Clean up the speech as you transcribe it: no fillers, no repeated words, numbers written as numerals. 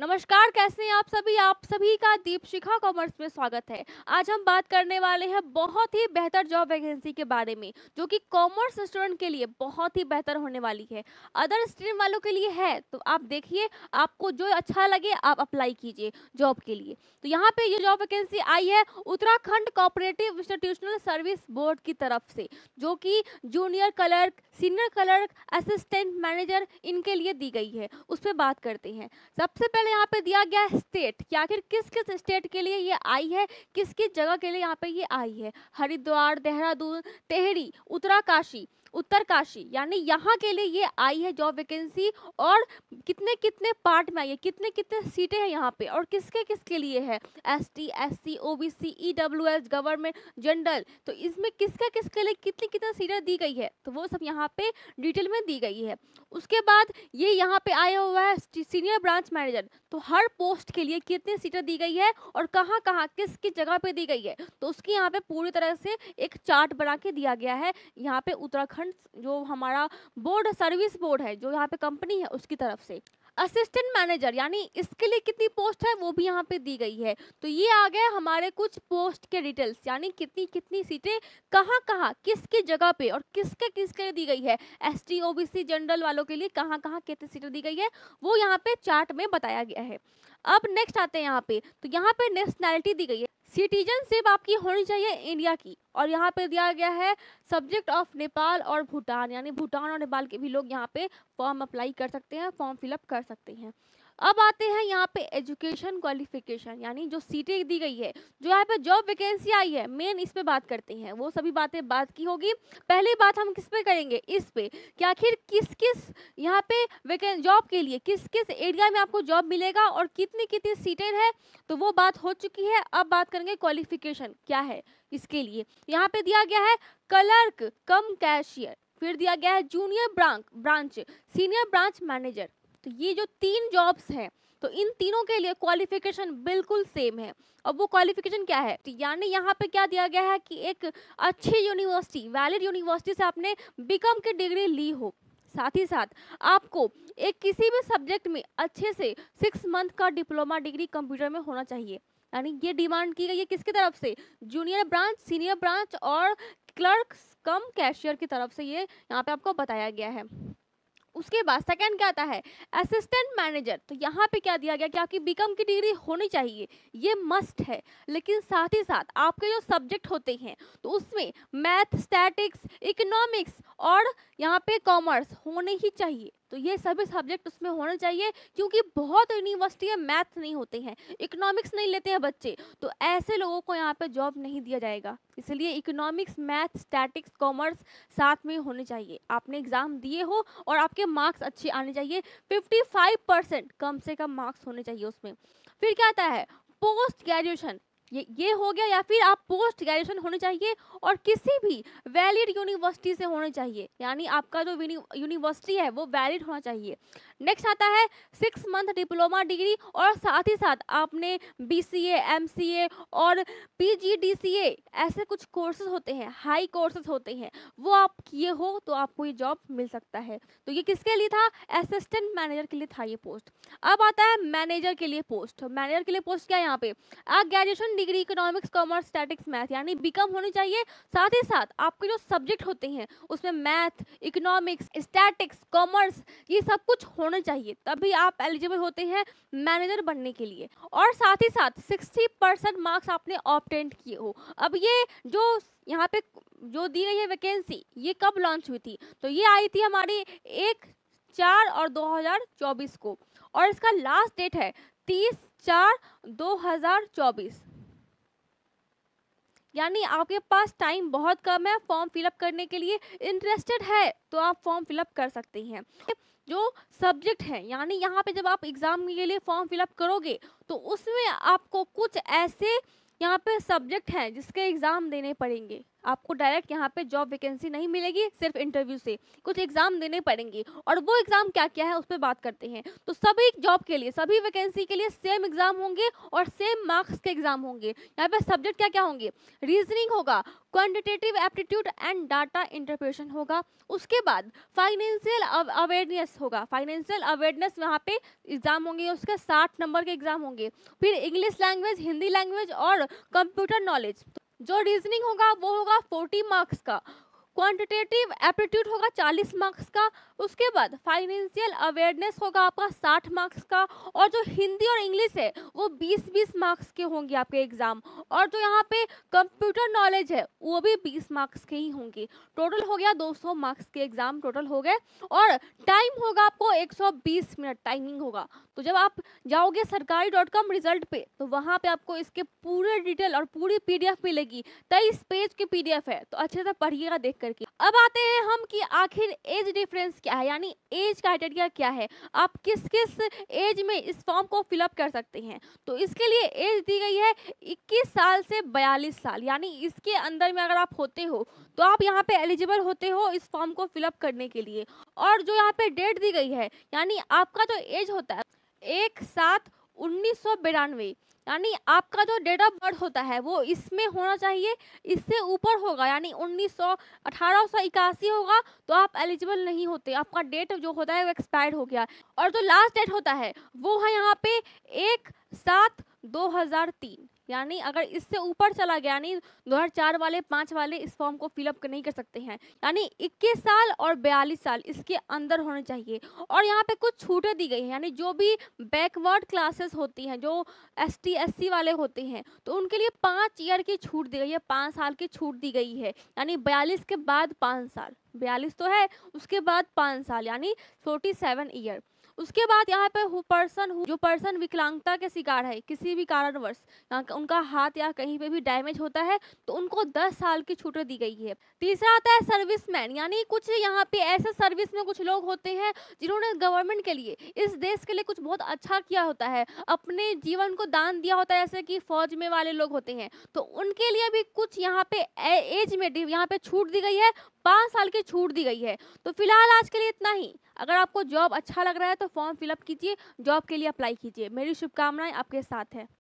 नमस्कार, कैसे हैं आप सभी का दीपशिखा कॉमर्स में स्वागत है। आज हम बात करने वाले हैं बहुत ही बेहतर जॉब वैकेंसी के बारे में, जो कि कॉमर्स स्टूडेंट के लिए बहुत ही बेहतर होने वाली है। अदर स्ट्रीम वालों के लिए है तो आप देखिए, आपको जो अच्छा लगे आप अप्लाई कीजिए जॉब के लिए। तो यहाँ पे ये जॉब वैकेंसी आई है Uttarakhand cooperative institutional service board की तरफ से, जो कि junior clerk, senior clerk, assistant manager इनके लिए दी गई है। उस पर बात करते हैं। सबसे पहले यहाँ पे दिया गया है स्टेट कि आखिर किस किस स्टेट के लिए ये आई है, किस किस जगह के लिए यहाँ पे ये आई है। हरिद्वार, देहरादून, टेहरी, उत्तरकाशी यानी यहाँ के लिए ये आई है जॉब वैकेंसी। और कितने कितने पार्ट में आई है, कितने कितने सीटें हैं यहाँ पे और किसके किसके लिए है। ST, SC, OBC, EWS, government, general, तो इसमें किसके किसके लिए कितनी कितनी सीटें दी गई है, तो वो सब यहाँ पे डिटेल में दी गई है। उसके बाद ये यहाँ पे आया हुआ है सीनियर ब्रांच मैनेजर, तो हर पोस्ट के लिए कितनी सीटें दी गई है और कहाँ कहाँ किस किस जगह पे दी गई है, तो उसकी यहाँ पे पूरी तरह से एक चार्ट बना के दिया गया है। यहाँ पे उत्तराखंड जो हमारा बोर्ड सर्विस बोर्ड है, जो यहाँ पे कंपनी है, उसकी तरफ से। असिस्टेंट मैनेजर यानी इसके लिए कितनी पोस्ट है वो भी यहाँ पे दी गई है। तो ये आ गए हमारे कुछ पोस्ट के डिटेल्स, यानी कितनी कितनी सीटें कहाँ कहाँ किसकी जगह पे और किसके किसके लिए दी गई है। एसटी, ओबीसी, जनरल वालों के लिए कहाँ कहाँ कितनी सीटें दी गई है, वो यहाँ पे चार्ट में बताया गया है। अब नेक्स्ट आते हैं यहाँ पे, तो यहाँ पे नेशनैलिटी दी गई है। सिटीजनशिप आपकी होनी चाहिए इंडिया की, और यहाँ पे दिया गया है सब्जेक्ट ऑफ नेपाल और भूटान, यानी भूटान और नेपाल के भी लोग यहाँ पे फॉर्म अप्लाई कर सकते हैं, फॉर्म फिलअप कर सकते हैं। अब आते हैं यहाँ पे एजुकेशन क्वालिफिकेशन, यानी जो सीटें दी गई है, जो यहाँ पे जॉब वैकेंसी आई है, मेन इस पे बात करते हैं। वो सभी बातें बात की होगी। पहली बात हम किस पे करेंगे, इस पे कि आखिर किस किस यहाँ पे वैकेंसी जॉब के लिए किस किस एरिया में आपको जॉब मिलेगा और कितनी कितनी सीटें है, तो वो बात हो चुकी है। अब बात करेंगे क्वालिफिकेशन क्या है इसके लिए। यहाँ पे दिया गया है क्लर्क कम कैशियर, फिर दिया गया है junior branch, senior branch manager. तो ये जो तीन जॉब्स हैं, तो इन तीनों के लिए क्वालिफिकेशन बिल्कुल सेम है। अब वो क्वालिफिकेशन क्या है, तो यानी यहाँ पे क्या दिया गया है कि एक अच्छी यूनिवर्सिटी, वैलिड यूनिवर्सिटी से आपने बीकॉम की डिग्री ली हो, साथ ही साथ आपको एक किसी भी सब्जेक्ट में अच्छे से 6 मंथ का डिप्लोमा डिग्री कंप्यूटर में होना चाहिए। यानी ये डिमांड की गई है किसकी तरफ से, जूनियर ब्रांच, सीनियर ब्रांच और क्लर्क कम कैशियर की तरफ से, ये यहाँ पे आपको बताया गया है। उसके बाद सेकंड क्या आता है, असिस्टेंट मैनेजर। तो यहाँ पे क्या दिया गया कि आपकी बीकॉम की डिग्री होनी चाहिए, ये मस्ट है, लेकिन साथ ही साथ आपके जो सब्जेक्ट होते हैं तो उसमें मैथ, स्टैटिक्स, इकोनॉमिक्स और यहाँ पे कॉमर्स होने ही चाहिए। तो ये सभी सब्जेक्ट उसमें होने चाहिए, क्योंकि बहुत यूनिवर्सिटी में मैथ नहीं होते हैं, इकोनॉमिक्स नहीं लेते हैं बच्चे, तो ऐसे लोगों को यहाँ पे जॉब नहीं दिया जाएगा। इसलिए इकोनॉमिक्स, मैथ, स्टैटिक्स, कॉमर्स साथ में होने चाहिए। आपने एग्जाम दिए हो और आपके मार्क्स अच्छे आने चाहिए, 55% कम से कम मार्क्स होने चाहिए उसमें। फिर क्या आता है, पोस्ट ग्रेजुएशन, ये हो गया, या फिर आप पोस्ट ग्रेजुएशन होने चाहिए और किसी भी वैलिड यूनिवर्सिटी से होने चाहिए, यानी आपका जो यूनिवर्सिटी है वो वैलिड होना चाहिए। नेक्स्ट आता है 6 मंथ डिप्लोमा डिग्री, और साथ ही साथ आपने बीसीए, एमसीए और पीजीडीसीए ऐसे कुछ कोर्सेज होते हैं, हाई कोर्सेज होते हैं, वो आप किए हो तो आपको ये जॉब मिल सकता है। तो ये किसके लिए था, असिस्टेंट मैनेजर के लिए था ये पोस्ट। अब आता है मैनेजर के लिए पोस्ट। मैनेजर के लिए पोस्ट क्या है यहाँ पे, graduation degree economics, commerce, statics, math, यानी बीकॉम होनी चाहिए। साथ ही साथ आपके जो सब्जेक्ट होते हैं उसमें मैथ, इकोनॉमिक्स, स्टैटिक्स, कॉमर्स, ये सब कुछ होना चाहिए, तभी आप एलिजिबल होते हैं मैनेजर बनने के लिए। और साथ ही साथ 60% मार्क्स आपने ऑब्टेन किए हो। अब ये जो यहाँ पे जो दी गई है वैकेंसी, ये कब लॉन्च हुई थी, तो ये आई थी हमारी 1/4/2024 को, और इसका लास्ट डेट है 30/4/2024। यानी आपके पास टाइम बहुत कम है फॉर्म फिलअप करने के लिए। इंटरेस्टेड है तो आप फॉर्म फिलअप कर सकते हैं। जो सब्जेक्ट है, यानी यहाँ पे जब आप एग्जाम के लिए फॉर्म फिलअप करोगे तो उसमें आपको कुछ ऐसे यहाँ पे सब्जेक्ट हैं जिसके एग्जाम देने पड़ेंगे। आपको डायरेक्ट यहाँ पे जॉब वैकेंसी नहीं मिलेगी, सिर्फ इंटरव्यू से कुछ एग्जाम देने पड़ेंगे। और वो एग्जाम क्या क्या है उस पर बात करते हैं। तो सभी जॉब के लिए, सभी वैकेंसी के लिए सेम एग्जाम होंगे और सेम मार्क्स के एग्जाम होंगे। यहाँ पे सब्जेक्ट क्या क्या होंगे, रीजनिंग होगा, quantitative aptitude and data interpretation होगा। उसके बाद फाइनेंशियल अवेयरनेस होगा, फाइनेंशियल अवेयरनेस यहाँ पे एग्जाम होंगे, उसके 60 नंबर के एग्जाम होंगे। फिर इंग्लिश लैंग्वेज, हिंदी लैंग्वेज और कंप्यूटर नॉलेज। जो रीजनिंग होगा वो होगा 40 मार्क्स का, क्वांटिटेटिव एप्टीट्यूड होगा 40 मार्क्स का, उसके बाद फाइनेंशियल अवेयरनेस होगा आपका 60 मार्क्स का, और जो हिंदी और इंग्लिश है वो 20-20 मार्क्स के होंगे आपके एग्जाम, और जो यहाँ पे कंप्यूटर नॉलेज है वो भी 20 मार्क्स के ही होंगे। टोटल हो गया 200 मार्क्स के एग्जाम टोटल हो गए, और टाइम होगा आपको 120 मिनट टाइमिंग होगा। तो जब आप जाओगे सरकारी.com रिजल्ट पे, तो वहाँ पे आपको इसके पूरे डिटेल और पूरी पीडीएफ मिलेगी। 23 पेज की पीडीएफ है, तो अच्छे से पढ़िएगा देख करके। अब आते हैं हम कि आखिर एज डिफरेंस क्या है, यानी एज क्राइटेरिया क्या है, आप किस किस एज में इस फॉर्म को फिलअप कर सकते हैं। तो इसके लिए एज दी गई है 21 साल से 42 साल, यानी इसके अंदर में अगर आप होते हो तो आप यहाँ पे एलिजिबल होते हो इस फॉर्म को फिलअप करने के लिए। और जो यहाँ पे डेट दी गई है, यानी आपका जो एज होता है 1/7/1992, यानी आपका जो डेट ऑफ बर्थ होता है वो इसमें होना चाहिए, इससे ऊपर होगा यानी 1881 होगा तो आप एलिजिबल नहीं होते, आपका डेट जो होता है वो एक्सपायर्ड हो गया। और जो लास्ट डेट होता है वो है यहाँ पे 1/7/2003, यानी अगर इससे ऊपर चला गया, यानी 2004 वाले 5 वाले इस फॉर्म को फिलअप नहीं कर सकते हैं, यानी 21 साल और 42 साल इसके अंदर होने चाहिए। और यहाँ पे कुछ छूटें दी गई हैं, यानी जो भी बैकवर्ड क्लासेस होती हैं, जो ST SC वाले होते हैं, तो उनके लिए 5 ईयर की छूट दी गई है, 5 साल की छूट दी गई है, यानी 42 के बाद 5 साल, 42 तो है उसके बाद 5 साल यानी 47 ईयर। उसके बाद यहाँ पे जो पर्सन विकलांगता के शिकार है किसी भी कारणवश, उनका हाथ या कहीं पे भी डैमेज होता है, तो उनको 10 साल की छूट दी गई है। तीसरा आता है सर्विसमैन, यानी कुछ यहाँ पे ऐसे सर्विस में कुछ लोग होते हैं जिन्होंने गवर्नमेंट के लिए, इस देश के लिए कुछ बहुत अच्छा किया होता है, अपने जीवन को दान दिया होता है, जैसे कि फौज में वाले लोग होते हैं, तो उनके लिए भी कुछ यहाँ पे एज में यहाँ पे छूट दी गई है, 5 साल की छूट दी गई है। तो फिलहाल आज के लिए इतना ही। अगर आपको जॉब अच्छा लग रहा है तो फॉर्म फिलअप कीजिए, जॉब के लिए अप्लाई कीजिए। मेरी शुभकामनाएं आपके साथ है।